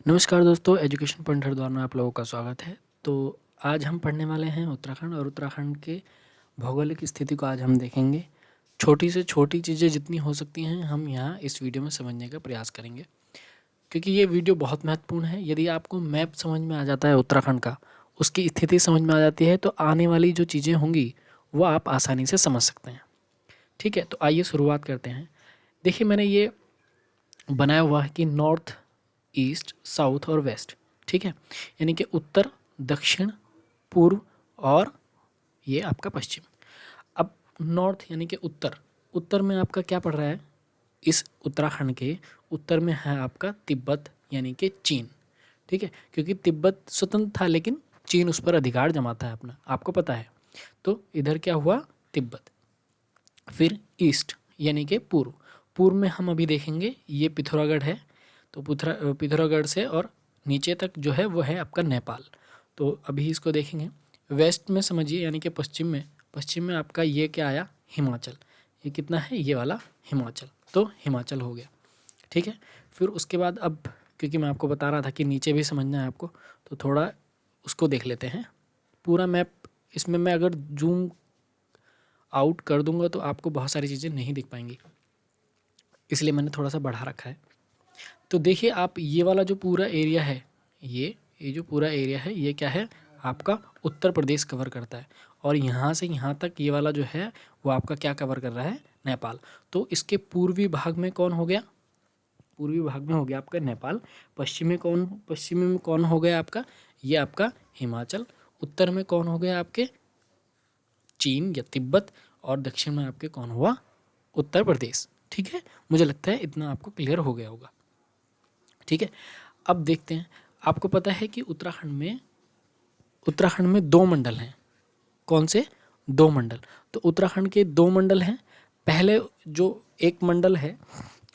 नमस्कार दोस्तों, education point Haridwar में आप लोगों का स्वागत है। तो आज हम पढ़ने वाले हैं उत्तराखंड और उत्तराखंड के भौगोलिक स्थिति को आज हम देखेंगे। छोटी से छोटी चीज़ें जितनी हो सकती हैं हम यहाँ इस वीडियो में समझने का प्रयास करेंगे, क्योंकि ये वीडियो बहुत महत्वपूर्ण है। यदि आपको मैप समझ में आ जाता है उत्तराखंड का, उसकी स्थिति समझ में आ जाती है, तो आने वाली जो चीज़ें होंगी वो आप आसानी से समझ सकते हैं। ठीक है, तो आइए शुरुआत करते हैं। देखिए, मैंने ये बनाया हुआ है कि नॉर्थ, ईस्ट, साउथ और वेस्ट। ठीक है, यानी कि उत्तर, दक्षिण, पूर्व और ये आपका पश्चिम। अब नॉर्थ यानी कि उत्तर, उत्तर में आपका क्या पड़ रहा है? इस उत्तराखंड के उत्तर में है आपका तिब्बत यानी कि चीन। ठीक है, क्योंकि तिब्बत स्वतंत्र था लेकिन चीन उस पर अधिकार जमाता है अपना, आपको पता है। तो इधर क्या हुआ? तिब्बत। फिर ईस्ट यानी कि पूर्व, पूर्व में हम अभी देखेंगे ये पिथौरागढ़ है। तो पिथौरागढ़ से और नीचे तक जो है वो है आपका नेपाल। तो अभी इसको देखेंगे। वेस्ट में समझिए यानी कि पश्चिम में आपका ये क्या आया? हिमाचल। ये कितना है? ये वाला हिमाचल। तो हिमाचल हो गया। ठीक है, फिर उसके बाद अब क्योंकि मैं आपको बता रहा था कि नीचे भी समझना है आपको, तो थोड़ा उसको देख लेते हैं। पूरा मैप इसमें मैं अगर जूम आउट कर दूंगा तो आपको बहुत सारी चीज़ें नहीं दिख पाएंगी, इसलिए मैंने थोड़ा सा बढ़ा रखा है। तो देखिए, आप ये वाला जो पूरा एरिया है, ये जो पूरा एरिया है ये क्या है? आपका उत्तर प्रदेश कवर करता है। और यहाँ से यहाँ तक ये वाला जो है वो आपका क्या कवर कर रहा है? नेपाल। तो इसके पूर्वी भाग में कौन हो गया? पूर्वी भाग में हो गया आपका नेपाल। पश्चिमी में कौन हो गया आपका? ये आपका हिमाचल। उत्तर में कौन हो गया आपके? चीन या तिब्बत। और दक्षिण में आपके कौन हुआ? उत्तर प्रदेश। ठीक है, मुझे लगता है इतना आपको क्लियर हो गया होगा। ठीक है, अब देखते हैं। आपको पता है कि उत्तराखंड में दो मंडल हैं। कौन से? दो मंडल। तो उत्तराखंड के दो मंडल हैं। पहले जो एक मंडल है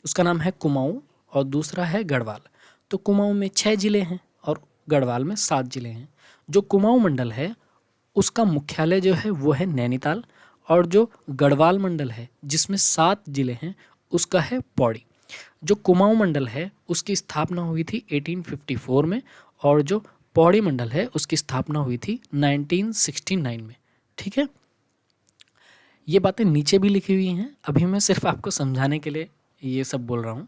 उसका नाम है कुमाऊं और दूसरा है गढ़वाल। तो कुमाऊं में 6 जिले हैं और गढ़वाल में 7 जिले हैं। जो कुमाऊं मंडल है उसका मुख्यालय जो है वो है नैनीताल, और जो गढ़वाल मंडल है जिसमें 7 जिले हैं उसका है पौड़ी। जो कुमाऊं मंडल है उसकी स्थापना हुई थी 1854 में, और जो पौड़ी मंडल है उसकी स्थापना हुई थी 1969 में। ठीक है, ये बातें नीचे भी लिखी हुई हैं, अभी मैं सिर्फ आपको समझाने के लिए ये सब बोल रहा हूँ।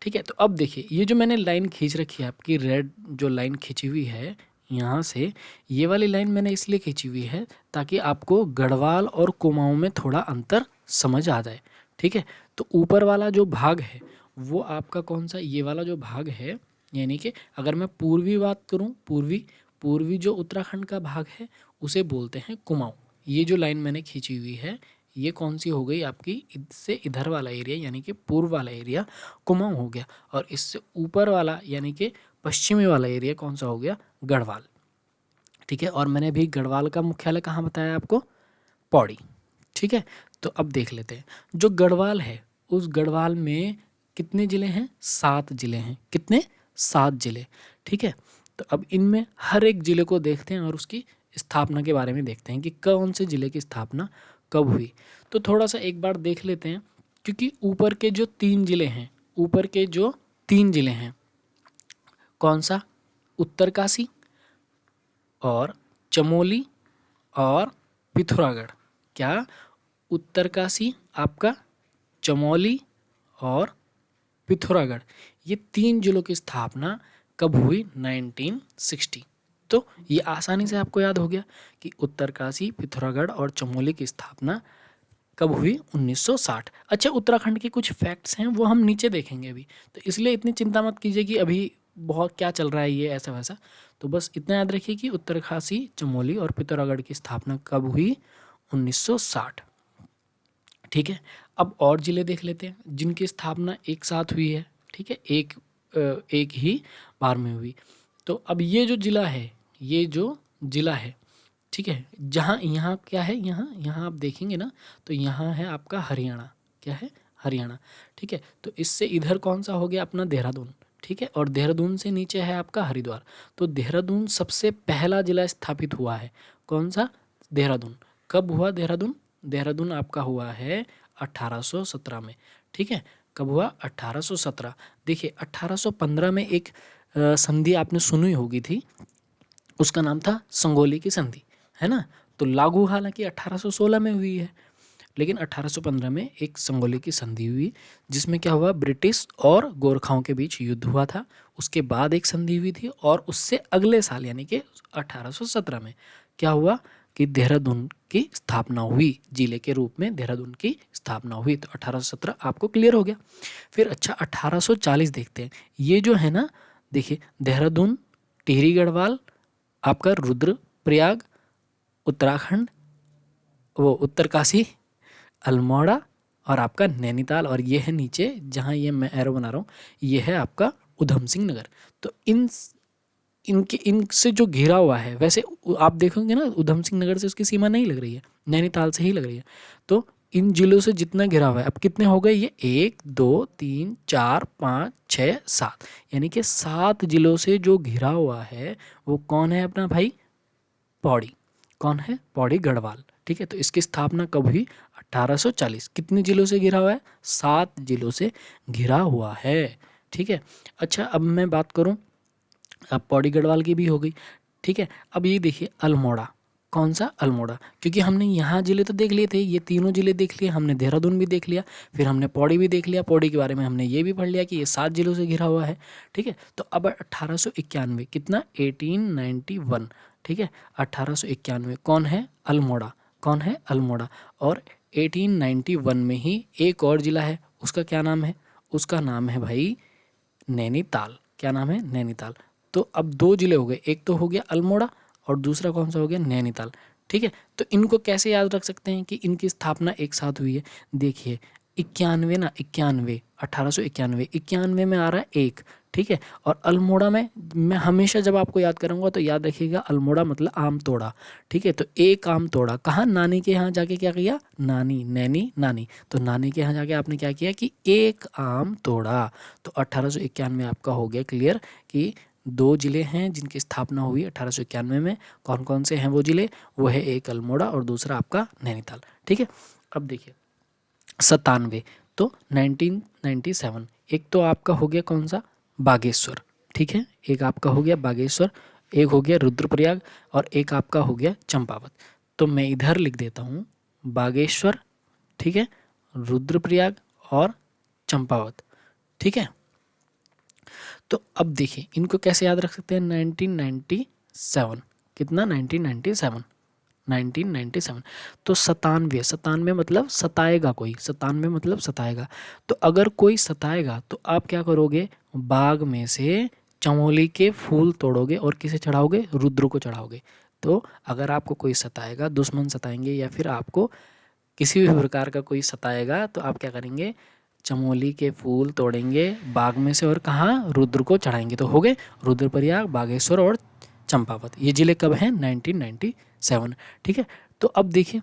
ठीक है, तो अब देखिए, ये जो मैंने लाइन खींच रखी है आपकी, रेड जो लाइन खींची हुई है यहाँ से, ये वाली लाइन मैंने इसलिए खींची हुई है ताकि आपको गढ़वाल और कुमाऊं में थोड़ा अंतर समझ आ जाए। ठीक है, तो ऊपर वाला जो भाग है वो आपका कौन सा? ये वाला जो भाग है, यानी कि अगर मैं पूर्वी बात करूँ, पूर्वी जो उत्तराखंड का भाग है उसे बोलते हैं कुमाऊं। ये जो लाइन मैंने खींची हुई है ये कौन सी हो गई आपकी? इससे इधर वाला एरिया यानी कि पूर्व वाला एरिया कुमाऊं हो गया, और इससे ऊपर वाला यानी कि पश्चिमी वाला एरिया कौन सा हो गया? गढ़वाल। ठीक है, और मैंने भी गढ़वाल का मुख्यालय कहाँ बताया आपको? पौड़ी। ठीक है, तो अब देख लेते हैं। जो गढ़वाल है उस गढ़वाल में कितने जिले हैं? 7 जिले हैं। कितने? 7 जिले। ठीक है, तो अब इनमें हर एक जिले को देखते हैं और उसकी स्थापना के बारे में देखते हैं कि कौन से जिले की स्थापना कब हुई। तो थोड़ा सा एक बार देख लेते हैं, क्योंकि ऊपर के जो 3 जिले हैं, ऊपर के जो 3 जिले हैं, कौन सा? उत्तरकाशी और चमोली और पिथौरागढ़। क्या? उत्तरकाशी आपका, चमोली और पिथौरागढ़, ये 3 जिलों की स्थापना कब हुई? 1960। तो ये आसानी से आपको याद हो गया कि उत्तरकाशी, पिथौरागढ़ और चमोली की स्थापना कब हुई? 1960। अच्छा, उत्तराखंड के कुछ फैक्ट्स हैं वो हम नीचे देखेंगे अभी, तो इसलिए इतनी चिंता मत कीजिए कि अभी बहुत क्या चल रहा है ये ऐसा वैसा। तो बस इतना याद रखिए कि उत्तरकाशी, चमोली और पिथौरागढ़ की स्थापना कब हुई? 1960। ठीक है, अब और ज़िले देख लेते हैं जिनकी स्थापना एक साथ हुई है। ठीक है, एक ही बार में हुई। तो अब ये जो ज़िला है, ठीक है, जहाँ यहाँ क्या है, यहाँ आप देखेंगे ना, तो यहाँ है आपका हरियाणा। क्या है? हरियाणा। ठीक है, तो इससे इधर कौन सा हो गया? अपना देहरादून। ठीक है, और देहरादून से नीचे है आपका हरिद्वार। तो देहरादून सबसे पहला जिला स्थापित हुआ है। कौन सा? देहरादून। कब हुआ देहरादून? देहरादून आपका हुआ है 1817 में। ठीक है, कब हुआ? 1817। देखिए, 1815 में एक संधि आपने सुनी होगी थी, उसका नाम था संगोली की संधि, है ना। तो लागू हालांकि 1816 में हुई है, लेकिन 1815 में एक संगोली की संधि हुई, जिसमें क्या हुआ, ब्रिटिश और गोरखाओं के बीच युद्ध हुआ था। उसके बाद एक संधि हुई थी, और उससे अगले साल यानी कि 1817 में क्या हुआ कि देहरादून की स्थापना हुई, जिले के रूप में देहरादून की स्थापना हुई। तो 1817 आपको क्लियर हो गया। फिर अच्छा 1840 देखते हैं। ये जो है ना, देखिए देहरादून, टिहरी गढ़वाल, आपका रुद्रप्रयाग उत्तराखंड, वो उत्तरकाशी, अल्मोड़ा और आपका नैनीताल, और ये है नीचे जहाँ ये मैं एरो बना रहा हूँ, ये है आपका उधम सिंह नगर। तो इनसे जो घिरा हुआ है, वैसे आप देखोगे ना उधम सिंह नगर से उसकी सीमा नहीं लग रही है, नैनीताल से ही लग रही है। तो इन जिलों से जितना घिरा हुआ है, अब कितने हो गए ये, 1 2 3 4 5 6 7, यानी कि 7 जिलों से जो घिरा हुआ है वो कौन है अपना भाई, पौड़ी। कौन है, पौड़ी गढ़वाल। ठीक है, तो इसकी स्थापना कब हुई, 1840। कितने जिलों से घिरा हुआ है, 7 जिलों से घिरा हुआ है। ठीक है, अच्छा अब मैं बात करूं, अब पौड़ी गढ़वाल की भी हो गई। ठीक है, अब ये देखिए अल्मोड़ा, कौन सा, अल्मोड़ा, क्योंकि हमने यहाँ जिले तो देख लिए थे, ये तीनों जिले देख लिए हमने, देहरादून भी देख लिया, फिर हमने पौड़ी भी देख लिया, पौड़ी के बारे में हमने ये भी पढ़ लिया कि ये 7 जिलों से घिरा हुआ है। ठीक है, तो अब 1891 कितना, 1891, ठीक है, 1891 कौन है, अल्मोड़ा, कौन है, अल्मोड़ा। और 1891 में ही एक और जिला है, उसका क्या नाम है, उसका नाम है भाई नैनीताल। क्या नाम है, नैनीताल। तो अब 2 जिले हो गए, एक तो हो गया अल्मोड़ा और दूसरा कौन सा हो गया, नैनीताल। ठीक है, तो इनको कैसे याद रख सकते हैं कि इनकी स्थापना एक साथ हुई है। देखिए 91 ना, 91, 1891, 91 में आ रहा है एक। ठीक है, और अल्मोड़ा में मैं हमेशा जब आपको याद करूंगा तो याद रखिएगा, अल्मोड़ा मतलब आम तोड़ा। ठीक है, तो एक आम तोड़ा कहाँ, नानी के यहाँ जाके क्या किया, नानी, नैनी, नानी, तो नानी के यहाँ जाके आपने क्या किया कि एक आम तोड़ा। तो 1891 आपका हो गया क्लियर कि 2 जिले हैं जिनकी स्थापना हुई 1891 में। कौन कौन से हैं वो जिले, वो है एक अल्मोड़ा और दूसरा आपका नैनीताल। ठीक है, अब देखिए 97, तो 1997, एक तो आपका हो गया कौन सा, बागेश्वर। ठीक है, एक आपका हो गया बागेश्वर, एक हो गया रुद्रप्रयाग, और एक आपका हो गया चंपावत। तो मैं इधर लिख देता हूँ बागेश्वर, ठीक है, रुद्रप्रयाग और चंपावत। ठीक है, तो अब देखिए इनको कैसे याद रख सकते हैं, 1997, कितना, 1997, 1997, तो 97, 97 मतलब सताएगा कोई, 97 मतलब सताएगा। तो अगर कोई सताएगा तो आप क्या करोगे, बाग में से चमोली के फूल तोड़ोगे और किसे चढ़ाओगे, रुद्र को चढ़ाओगे। तो अगर आपको कोई सताएगा, दुश्मन सताएंगे या फिर आपको किसी भी प्रकार का कोई सताएगा, तो आप क्या करेंगे, चमोली के फूल तोड़ेंगे बाग में से और कहाँ, रुद्र को चढ़ाएंगे। तो हो गए रुद्रप्रयाग, बागेश्वर और चंपावत। ये जिले कब हैं, 1997। ठीक है, तो अब देखिए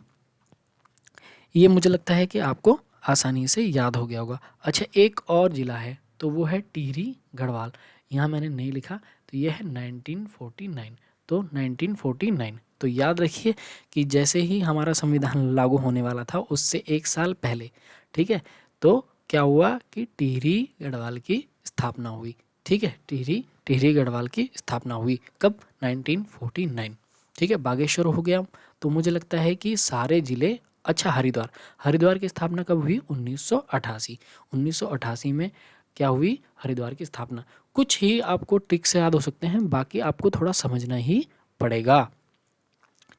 ये मुझे लगता है कि आपको आसानी से याद हो गया होगा। अच्छा एक और जिला है, तो वो है टिहरी गढ़वाल। यहाँ मैंने नहीं लिखा, तो ये है 1949, तो 1949। तो याद रखिए कि जैसे ही हमारा संविधान लागू होने वाला था उससे 1 साल पहले, ठीक है, तो क्या हुआ कि टिहरी गढ़वाल की स्थापना हुई। ठीक है, टिहरी गढ़वाल की स्थापना हुई कब, 1949। ठीक है, बागेश्वर हो गया। तो मुझे लगता है कि सारे जिले, अच्छा हरिद्वार की स्थापना कब हुई, 1988, 1988 में क्या हुई, हरिद्वार की स्थापना। कुछ ही आपको ट्रिक से याद हो सकते हैं, बाकी आपको थोड़ा समझना ही पड़ेगा।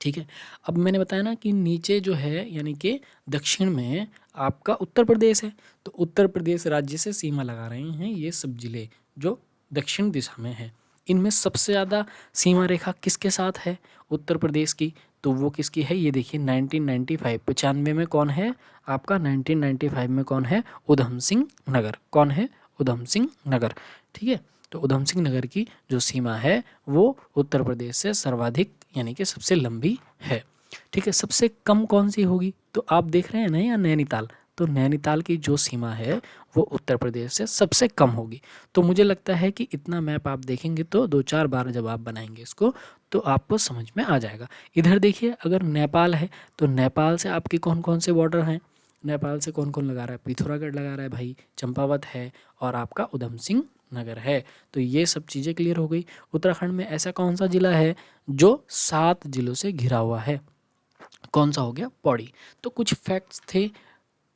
ठीक है, अब मैंने बताया ना कि नीचे जो है यानी कि दक्षिण में आपका उत्तर प्रदेश है, तो उत्तर प्रदेश राज्य से सीमा लगा रहे हैं ये सब जिले जो दक्षिण दिशा में है। इनमें सबसे ज़्यादा सीमा रेखा किसके साथ है, उत्तर प्रदेश की, तो वो किसकी है, ये देखिए 1995, 95 में कौन है आपका, 1995 में कौन है, उधम सिंह नगर। कौन है, उधम सिंह नगर। ठीक है, तो उधम सिंह नगर की जो सीमा है वो उत्तर प्रदेश से सर्वाधिक यानी कि सबसे लंबी है। ठीक है, सबसे कम कौन सी होगी, तो आप देख रहे हैं ना यहाँ नैनीताल, तो नैनीताल की जो सीमा है वो उत्तर प्रदेश से सबसे कम होगी। तो मुझे लगता है कि इतना मैप आप देखेंगे तो 2-4 बार जब आप बनाएंगे इसको तो आपको समझ में आ जाएगा। इधर देखिए अगर नेपाल है तो नेपाल से आपके कौन कौन से बॉर्डर हैं, नेपाल से कौन कौन लगा रहा है, पिथौरागढ़ लगा रहा है भाई, चंपावत है और आपका उधम सिंह नगर है। तो ये सब चीज़ें क्लियर हो गई। उत्तराखंड में ऐसा कौन सा जिला है जो 7 जिलों से घिरा हुआ है? कौन सा हो गया? पौड़ी। तो कुछ फैक्ट्स थे,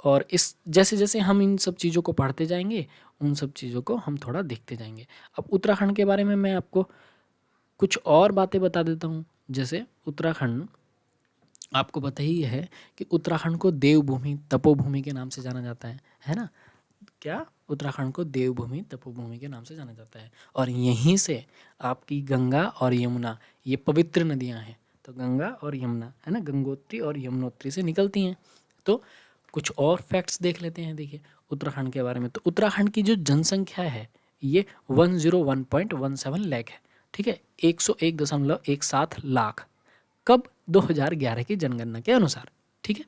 और इस जैसे जैसे हम इन सब चीज़ों को पढ़ते जाएंगे उन सब चीज़ों को हम थोड़ा देखते जाएंगे। अब उत्तराखंड के बारे में मैं आपको कुछ और बातें बता देता हूँ। जैसे उत्तराखंड, आपको पता ही है कि उत्तराखंड को देवभूमि तपोभूमि के नाम से जाना जाता है ना? क्या? उत्तराखंड को देवभूमि तपोभूमि के नाम से जाना जाता है। और यहीं से आपकी गंगा और यमुना, ये पवित्र नदियाँ हैं। तो गंगा और यमुना है ना, गंगोत्री और यमुनोत्री से निकलती हैं। तो कुछ और फैक्ट्स देख लेते हैं। देखिए उत्तराखंड के बारे में, तो उत्तराखंड की जो जनसंख्या है ये 101.17 लाख है। ठीक है, 101.17 लाख। कब? 2011 की जनगणना के अनुसार। ठीक है,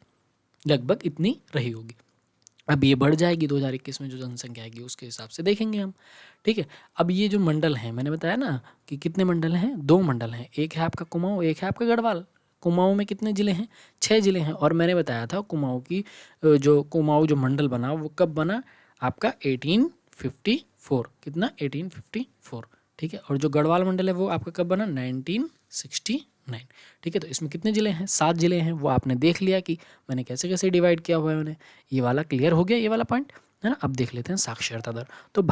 लगभग इतनी रही होगी। अब ये बढ़ जाएगी 2021 में जो जनसंख्या आएगी उसके हिसाब से देखेंगे हम। ठीक है, अब ये जो मंडल हैं, मैंने बताया ना कि कितने मंडल हैं? 2 मंडल हैं। एक है आपका कुमाऊँ, एक है आपका गढ़वाल। कुमाऊँ में कितने ज़िले हैं? 6 ज़िले हैं। और मैंने बताया था कुमाऊँ की जो कुमाऊँ जो मंडल बना वो कब बना? आपका 1854। कितना? 1854। ठीक है, और जो गढ़वाल मंडल है वो आपका कब बना? 1969। ठीक है, तो इसमें कितने ज़िले हैं? 7 ज़िले हैं। वो आपने देख लिया कि मैंने कैसे कैसे डिवाइड किया हुआ है उन्हें। ये वाला क्लियर हो गया, ये वाला पॉइंट है ना। अब देख लेते हैं साक्षरता दर। तो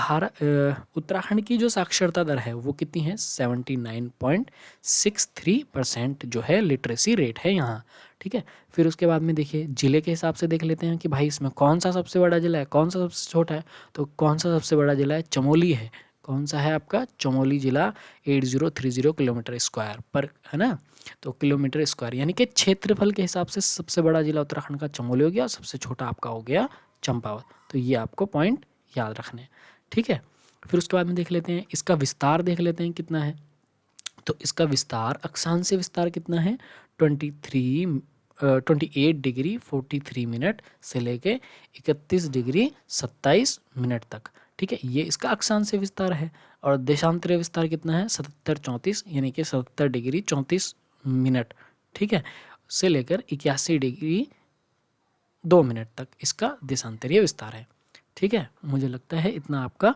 उत्तराखंड की जो साक्षरता दर है वो कितनी है? 79.63% जो है लिटरेसी रेट है यहाँ। ठीक है, फिर उसके बाद में देखिए ज़िले के हिसाब से देख लेते हैं कि भाई इसमें कौन सा सबसे बड़ा ज़िला है, कौन सा सबसे छोटा है। तो कौन सा सबसे बड़ा ज़िला है? चमोली है। कौन सा है आपका? चमोली ज़िला। 8030 किलोमीटर स्क्वायर पर, है ना। तो किलोमीटर स्क्वायर यानी कि क्षेत्रफल के हिसाब से सबसे बड़ा जिला उत्तराखंड का चमोली हो गया, और सबसे छोटा आपका हो गया चंपावत। तो ये आपको पॉइंट याद रखने हैं। ठीक है, फिर उसके बाद में देख लेते हैं इसका विस्तार, देख लेते हैं कितना है। तो इसका विस्तार, अक्षांशीय विस्तार कितना है? 28 डिग्री 43 मिनट से लेके 31 डिग्री 27 मिनट तक। ठीक है, ये इसका अक्षांशीय विस्तार है। और देशांतरीय विस्तार कितना है? 77 यानी कि 77 डिग्री 34 मिनट। ठीक है, से लेकर 81 डिग्री 2 मिनट तक इसका देशांतरीय विस्तार है। ठीक है, मुझे लगता है इतना आपका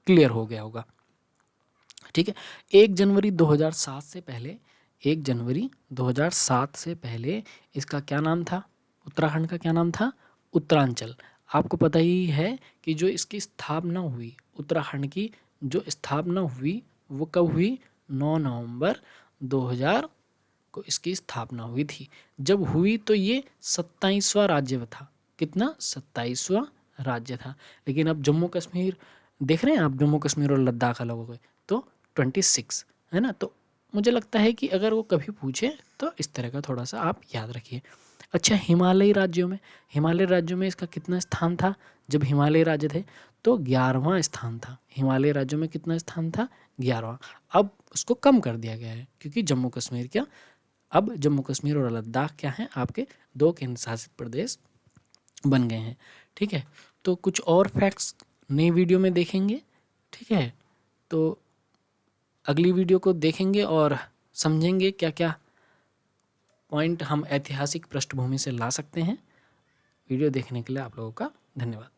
क्लियर हो गया होगा। ठीक है, 1 जनवरी 2007 से पहले, 1 जनवरी 2007 से पहले इसका क्या नाम था? उत्तराखंड का क्या नाम था? उत्तरांचल। आपको पता ही है कि जो इसकी स्थापना हुई, उत्तराखंड की जो स्थापना हुई वो कब हुई? 9 नवंबर 2000 को इसकी स्थापना हुई थी। जब हुई तो ये 27वां राज्य था। कितना? 27वां राज्य था। लेकिन अब जम्मू कश्मीर देख रहे हैं आप, जम्मू कश्मीर और लद्दाख अलग हो गए तो 26 है ना। तो मुझे लगता है कि अगर वो कभी पूछे तो इस तरह का थोड़ा सा आप याद रखिए। अच्छा, हिमालयी राज्यों में, हिमालय राज्यों में इसका कितना स्थान था? जब हिमालय राज्य थे तो 11वां स्थान था। हिमालय राज्यों में कितना स्थान था? 11वां। अब उसको कम कर दिया गया है क्योंकि जम्मू कश्मीर क्या, अब जम्मू कश्मीर और लद्दाख क्या हैं? आपके 2 केंद्र शासित प्रदेश बन गए हैं। ठीक है, तो कुछ और फैक्ट्स नई वीडियो में देखेंगे। ठीक है, तो अगली वीडियो को देखेंगे और समझेंगे क्या क्या पॉइंट हम ऐतिहासिक पृष्ठभूमि से ला सकते हैं। वीडियो देखने के लिए आप लोगों का धन्यवाद।